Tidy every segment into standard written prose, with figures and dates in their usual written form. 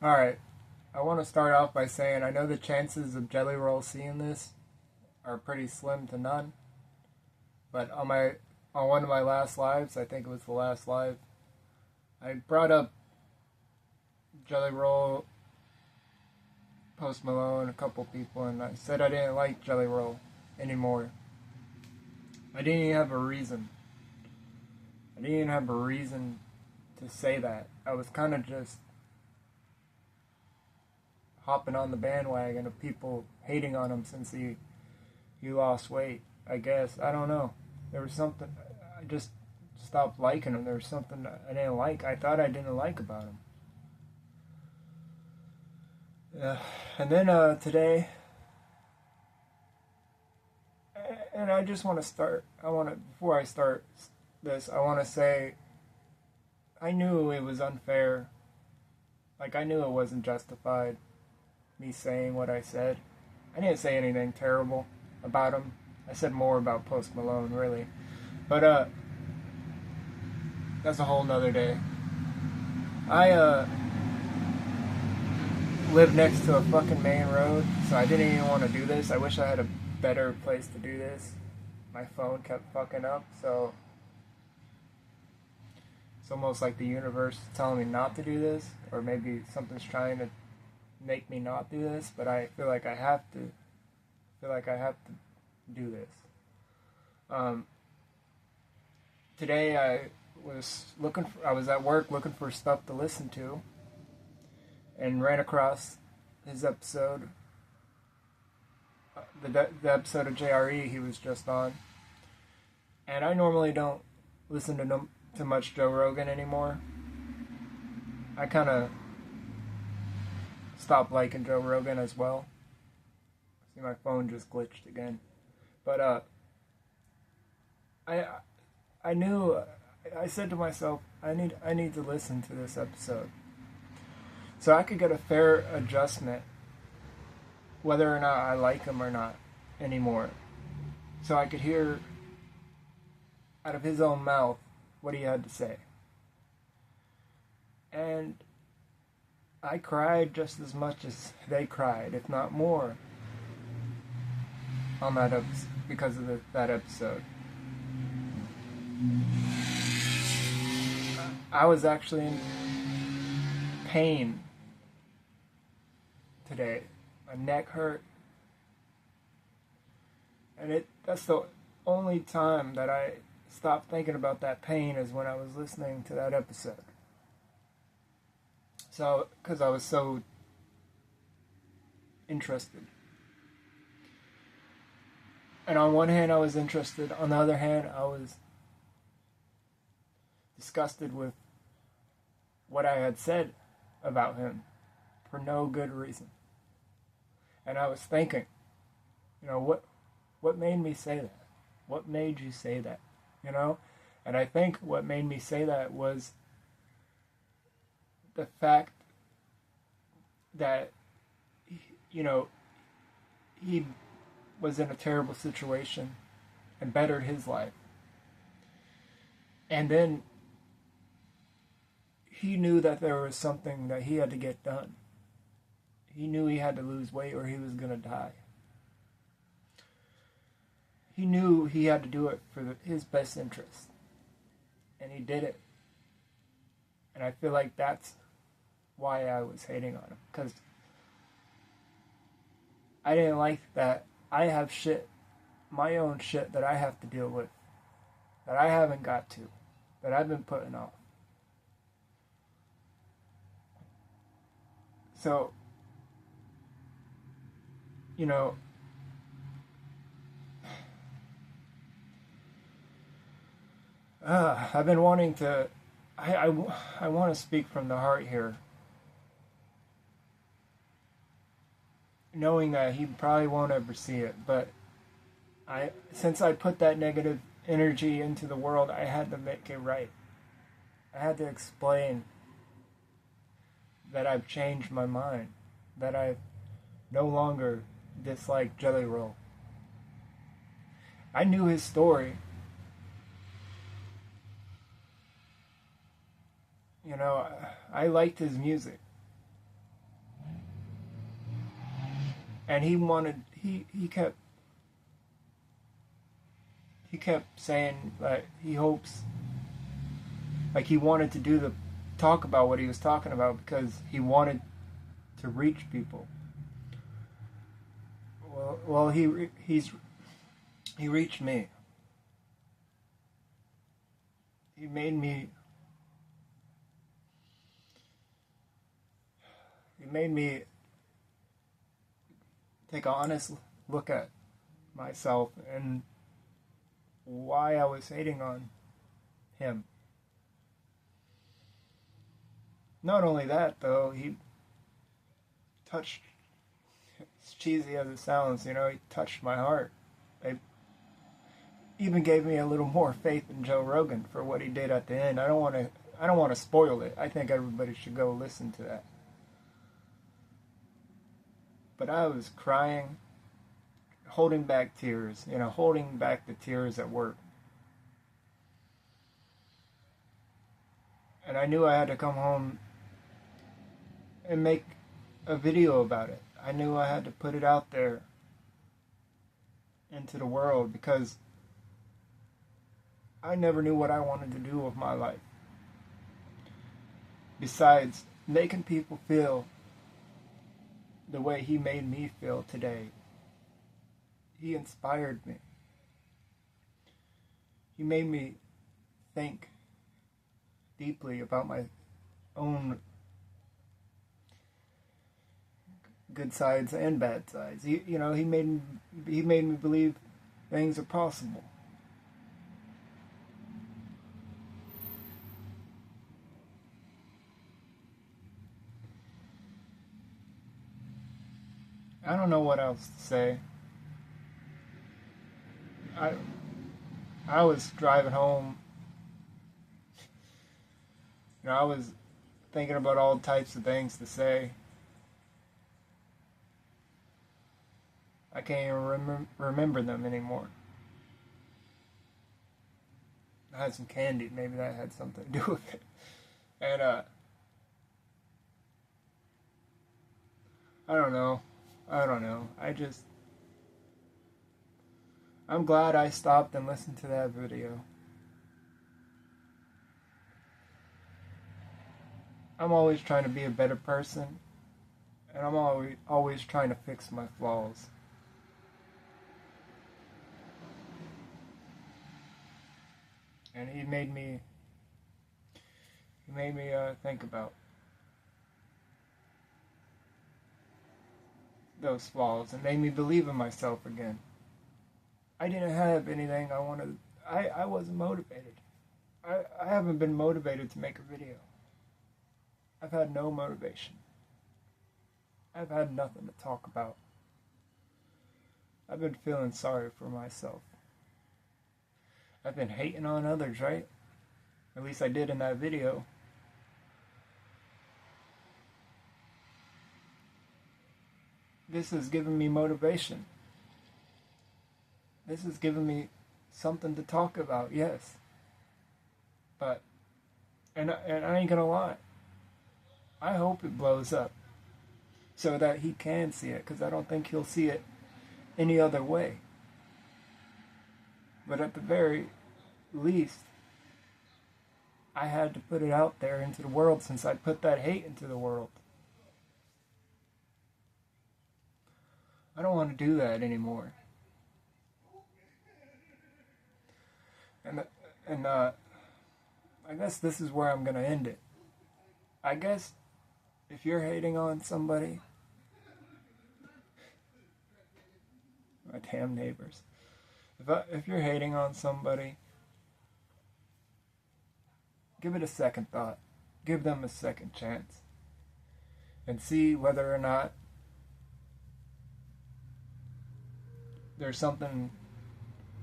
Alright, I want to start off by saying I know the chances of Jelly Roll seeing this are pretty slim to none, but on one of my last lives, I think it was the last live, I brought up Jelly Roll, Post Malone, a couple people, and I said I didn't like Jelly Roll anymore. I didn't even have a reason. I didn't even have a reason to say that. I was kind of just hopping on the bandwagon of people hating on him since he lost weight. I guess I don't know. There was something. I just stopped liking him. There was something I didn't like. I thought I didn't like about him. And then today, and I just want to start. Before I start this, I want to say I knew it was unfair. Like I knew it wasn't justified. Me saying what I said. I didn't say anything terrible about him. I said more about Post Malone, really. But that's a whole nother day. I live next to a fucking main road, so I didn't even want to do this. I wish I had a better place to do this. My phone kept fucking up, so it's almost like the universe is telling me not to do this, or maybe something's trying to make me not do this, but I feel like I have to. Do this. Today I was at work looking for stuff to listen to, and ran across his episode, the episode of JRE he was just on. And I normally don't listen to much Joe Rogan anymore. I kind of stopped liking Joe Rogan as well. See, my phone just glitched again. But I knew. I said to myself, I need to listen to this episode, so I could get a fair adjustment, whether or not I like him or not anymore. So I could hear out of his own mouth what he had to say. And I cried just as much as they cried, if not more, on that because of that episode. I was actually in pain today. My neck hurt. And that's the only time that I stopped thinking about that pain is when I was listening to that episode. So, because I was so interested. And on one hand I was interested, on the other hand I was disgusted with what I had said about him for no good reason. And I was thinking, what made me say that? What made you say that? And I think what made me say that was the fact that he was in a terrible situation and bettered his life. And then he knew that there was something that he had to get done. He knew he had to lose weight or he was going to die. He knew he had to do it for his best interest. And he did it. And I feel like that's why I was hating on him. Because I didn't like that I have my own shit that I have to deal with, that I haven't got to, that I've been putting off. So, I've been wanting to, I want to speak from the heart here. Knowing that he probably won't ever see it, but since I put that negative energy into the world, I had to make it right. I had to explain that I've changed my mind, that I no longer dislike Jelly Roll. I knew his story. I liked his music. And he kept saying like he hopes, like he wanted to talk about what he was talking about because he wanted to reach people. Well, he reached me. He made me take an honest look at myself and why I was hating on him. Not only that, though, he touched, as cheesy as it sounds, he touched my heart. It even gave me a little more faith in Joe Rogan for what he did at the end. I don't want to spoil it. I think everybody should go listen to that. But I was crying, holding back tears, holding back the tears at work. And I knew I had to come home and make a video about it. I knew I had to put it out there into the world because I never knew what I wanted to do with my life. Besides making people feel the way he made me feel today. He inspired me. He made me think deeply about my own good sides and bad sides. He made me believe things are possible. I don't know what else to say. I was driving home. I was thinking about all types of things to say. I can't even remember them anymore. I had some candy. Maybe that had something to do with it. And I don't know. I'm glad I stopped and listened to that video. I'm always trying to be a better person, and I'm always trying to fix my flaws. And he made me think about those flaws and made me believe in myself again. I didn't have anything I wanted. I wasn't motivated. I haven't been motivated to make a video. I've had no motivation. I've had nothing to talk about. I've been feeling sorry for myself. I've been hating on others, right? At least I did in that video. This has given me motivation. This has given me something to talk about, yes. But, and I ain't gonna lie, I hope it blows up so that he can see it, because I don't think he'll see it any other way. But at the very least, I had to put it out there into the world since I put that hate into the world. I don't want to do that anymore. And I guess this is where I'm going to end it. I guess if you're hating on somebody, my damn neighbors, if you're hating on somebody, give it a second thought. Give them a second chance. And see whether or not there's something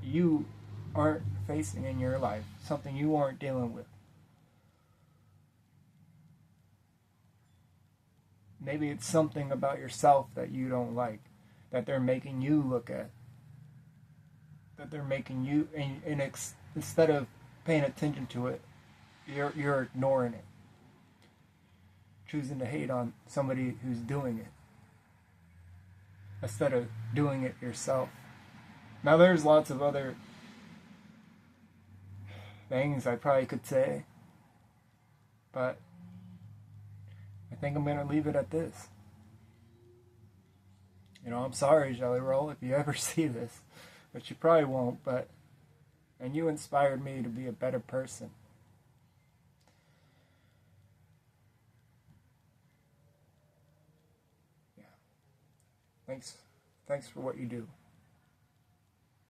you aren't facing in your life, something you aren't dealing with. Maybe it's something about yourself that you don't like, that they're making you look at, that they're making you, and instead of paying attention to it, you're ignoring it, choosing to hate on somebody who's doing it. instead of doing it yourself. Now there's lots of other things I probably could say, but I think I'm going to leave it at this. You know, I'm sorry, Jelly Roll, if you ever see this, but you probably won't, and you inspired me to be a better person. Yeah. Thanks for what you do.